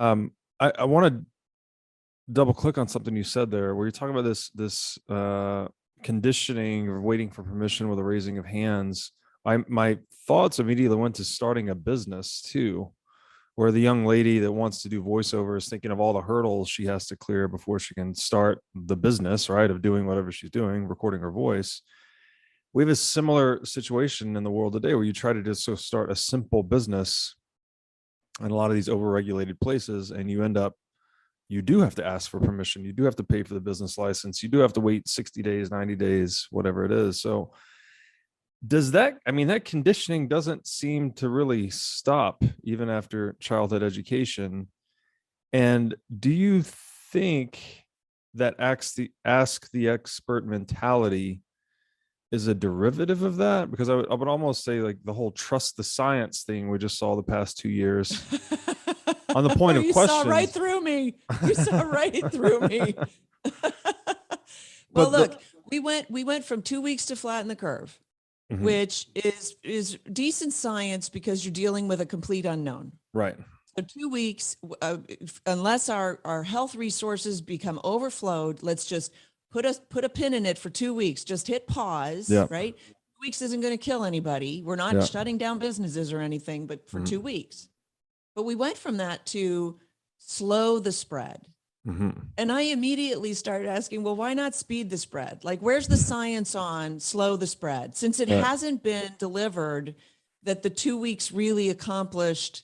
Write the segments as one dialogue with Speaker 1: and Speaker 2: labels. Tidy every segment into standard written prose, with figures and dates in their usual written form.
Speaker 1: I want to double click on something you said there, where you're talking about this conditioning or waiting for permission with a raising of hands. My thoughts immediately went to starting a business too, where the young lady that wants to do voiceover is thinking of all the hurdles she has to clear before she can start the business, right, of doing whatever she's doing, recording her voice. We have a similar situation in the world today where you try to just start a simple business in a lot of these overregulated places, and you do have to ask for permission. You do have to pay for the business license. You do have to wait 60 days, 90 days, whatever it is. So that conditioning doesn't seem to really stop even after childhood education. And do you think that ask the expert mentality is a derivative of that? Because I would almost say, like, the whole trust the science thing we just saw the past 2 years on the point of
Speaker 2: you
Speaker 1: questions.
Speaker 2: saw right through me. You saw right through me.
Speaker 1: But
Speaker 2: look, we went from 2 weeks to flatten the curve, which is decent science because you're dealing with a complete unknown.
Speaker 1: Right.
Speaker 2: So 2 weeks, unless our health resources become overflowed, let's just put a pin in it for 2 weeks. Just hit pause, right? 2 weeks isn't going to kill anybody. We're not shutting down businesses or anything, but for 2 weeks. But we went from that to slow the spread. And I immediately started asking, well, why not speed the spread? Like, where's the science on slow the spread? Since it hasn't been delivered that the 2 weeks really accomplished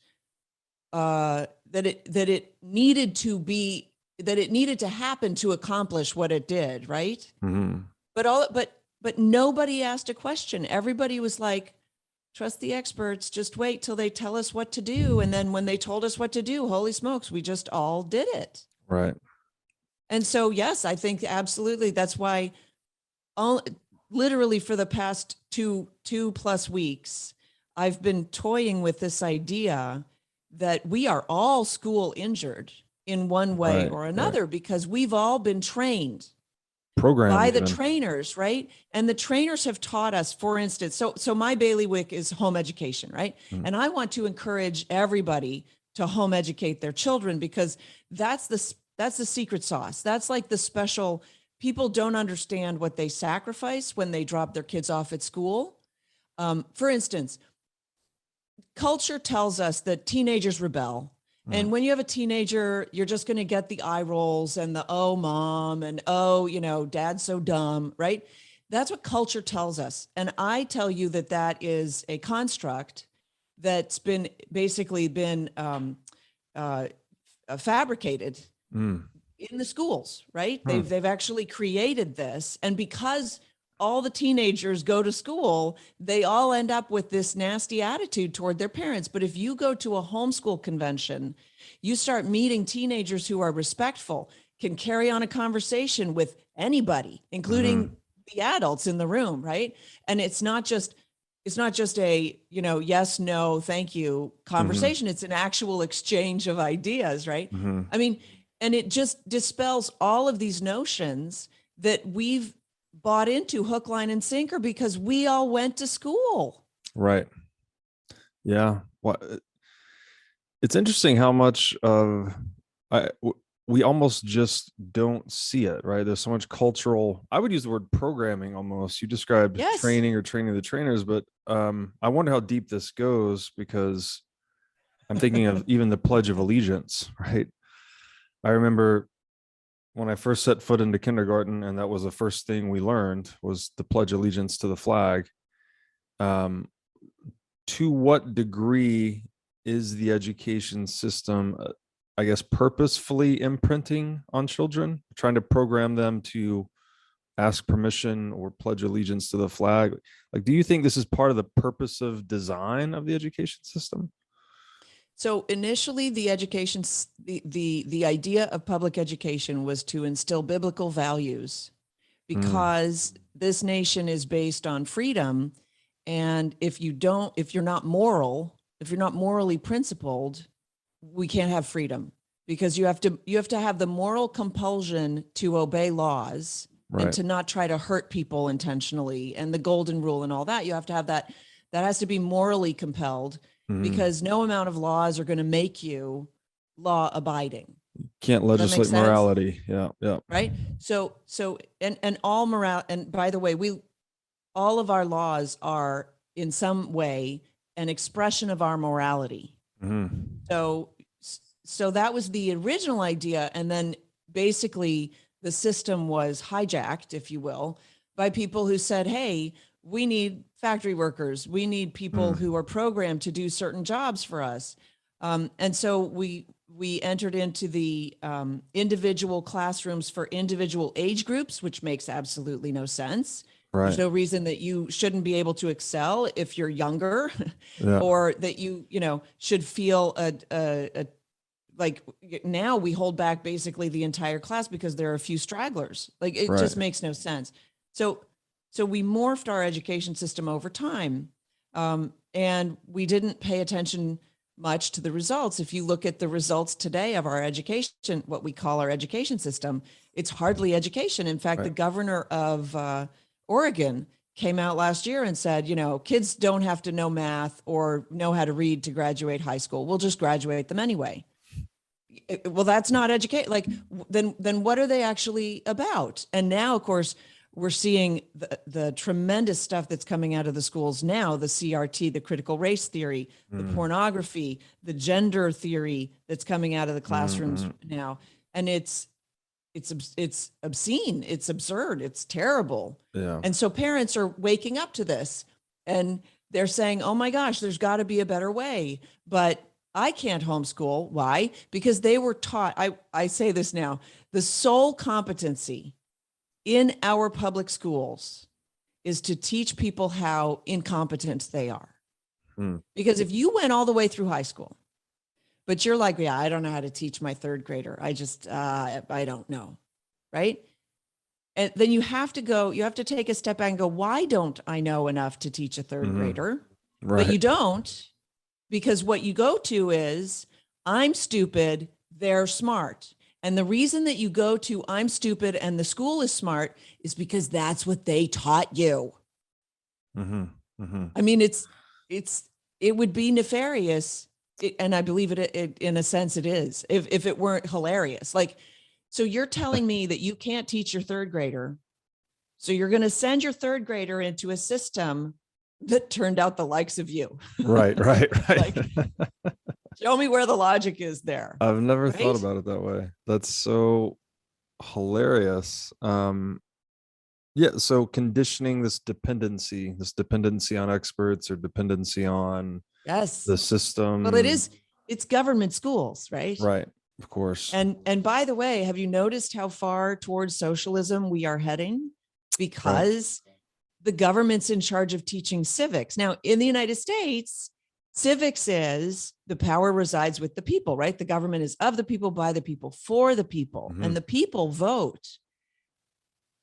Speaker 2: that it needed to happen to accomplish what it did, right? But nobody asked a question. Everybody was like, trust the experts, just wait till they tell us what to do. And then when they told us what to do, holy smokes, we just all did it.
Speaker 1: Right.
Speaker 2: And so, yes, I think absolutely. That's why literally for the past two plus weeks, I've been toying with this idea that we are all school injured in one way or another, because we've all been trained by the trainers, right? And the trainers have taught us, for instance, so my bailiwick is home education, right? And I want to encourage everybody to home educate their children, because that's the secret sauce. That's like the special. People don't understand what they sacrifice when they drop their kids off at school. For instance, culture tells us that teenagers rebel. And when you have a teenager, you're just going to get the eye rolls and the, oh, mom, and, oh, dad's so dumb, right? That's what culture tells us. And I tell you that is a construct that's been fabricated in the schools, right? They've actually created this. And because all the teenagers go to school, they all end up with this nasty attitude toward their parents. But if you go to a homeschool convention, you start meeting teenagers who are respectful, can carry on a conversation with anybody, including the adults in the room, right? And it's not just a, yes, no, thank you conversation. It's an actual exchange of ideas, right? I mean, and it just dispels all of these notions that we've bought into hook, line, and sinker because we all went to school.
Speaker 1: Right. Yeah. Well, it's interesting how much we almost just don't see it, right? There's so much cultural, I would use the word programming almost. You described training or training the trainers, but I wonder how deep this goes, because I'm thinking of even the Pledge of Allegiance, right? I remember when I first set foot into kindergarten, and that was the first thing we learned, was the Pledge Allegiance to the flag. To what degree is the education system, I guess, purposefully imprinting on children, trying to program them to ask permission or pledge allegiance to the flag? Like, do you think this is part of the purpose of design of the education system?
Speaker 2: So initially, the idea of public education was to instill biblical values, because this nation is based on freedom. And if you're not morally principled, we can't have freedom, because you have to have the moral compulsion to obey laws and to not try to hurt people intentionally, and the golden rule and all that. You have to have that has to be morally compelled, because no amount of laws are going to make you law abiding.
Speaker 1: Can't
Speaker 2: Does that make
Speaker 1: legislate
Speaker 2: sense?
Speaker 1: morality. Yeah. Yeah.
Speaker 2: Right. So, and all morale, and by the way, all of our laws are in some way an expression of our morality.
Speaker 1: Mm-hmm.
Speaker 2: So, so that was the original idea. And then basically the system was hijacked, if you will, by people who said, hey, we need factory workers. We need people who are programmed to do certain jobs for us. And so we entered into the individual classrooms for individual age groups, which makes absolutely no sense. There's
Speaker 1: Right.
Speaker 2: no reason that you shouldn't be able to excel if you're younger,
Speaker 1: Yeah.
Speaker 2: or that you should feel like now we hold back basically the entire class because there are a few stragglers. Like it
Speaker 1: Right.
Speaker 2: just makes no sense. So we morphed our education system over time, and we didn't pay attention much to the results. If you look at the results today of our education, what we call our education system, it's hardly education. In fact,
Speaker 1: Right.
Speaker 2: the governor of Oregon came out last year and said, kids don't have to know math or know how to read to graduate high school. We'll just graduate them anyway. Well, that's not educate. Like, then what are they actually about? And now, of course, we're seeing the tremendous stuff that's coming out of the schools now, the CRT, the critical race theory, the pornography, the gender theory that's coming out of the classrooms now. And it's obscene, it's absurd, it's terrible.
Speaker 1: Yeah.
Speaker 2: And so parents are waking up to this and they're saying, oh my gosh, there's got to be a better way. But I can't homeschool. Why? Because they were taught, I say this now, the sole competency in our public schools is to teach people how incompetent they are. Because if you went all the way through high school, but you're like, yeah, I don't know how to teach my third grader. I just, I don't know. Right. And then you have to take a step back and go, why don't I know enough to teach a third grader?
Speaker 1: Right.
Speaker 2: But you don't, because what you go to is, I'm stupid, they're smart. And the reason that you go to I'm stupid and the school is smart is because that's what they taught you. I mean, it would be nefarious. And I believe it in a sense it is, if it weren't hilarious. Like, so you're telling me that you can't teach your third grader. So you're going to send your third grader into a system that turned out the likes of you.
Speaker 1: Right.
Speaker 2: Like, show me where the logic is there.
Speaker 1: I've never
Speaker 2: Right?
Speaker 1: thought about it that way. That's so hilarious. Yeah. So conditioning this dependency on experts or dependency on
Speaker 2: Yes.
Speaker 1: the system.
Speaker 2: Well, it's government schools, right?
Speaker 1: Right. Of course.
Speaker 2: And by the way, have you noticed how far towards socialism we are heading? Because the government's in charge of teaching civics. Now, in the United States, civics is the power resides with the people, right? The government is of the people, by the people, for the people, and the people vote.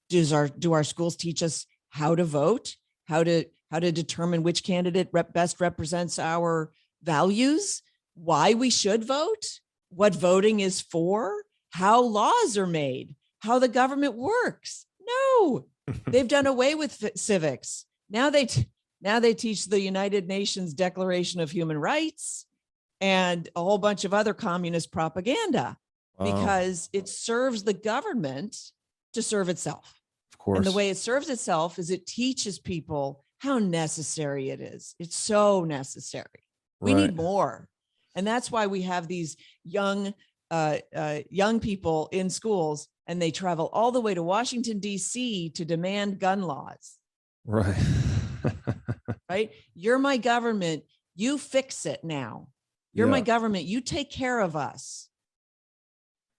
Speaker 2: Do our schools teach us how to vote, how to determine which candidate best represents our values, why we should vote, what voting is for, how laws are made, how the government works? No, they've done away with civics. Now they teach the United Nations Declaration of Human Rights and a whole bunch of other communist propaganda because it serves the government to serve itself.
Speaker 1: Of course.
Speaker 2: And the way it serves itself is it teaches people how necessary it is. It's so necessary. We need more. And that's why we have these young people in schools, and they travel all the way to Washington, D.C. to demand gun laws.
Speaker 1: Right.
Speaker 2: Right. You're my government. You fix it now. You're my government. You take care of us.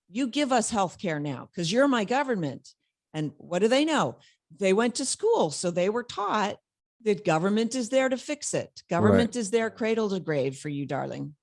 Speaker 2: You give us health care now because you're my government. And what do they know? They went to school, so they were taught that government is there to fix it. Government is there cradle to grave for you, darling.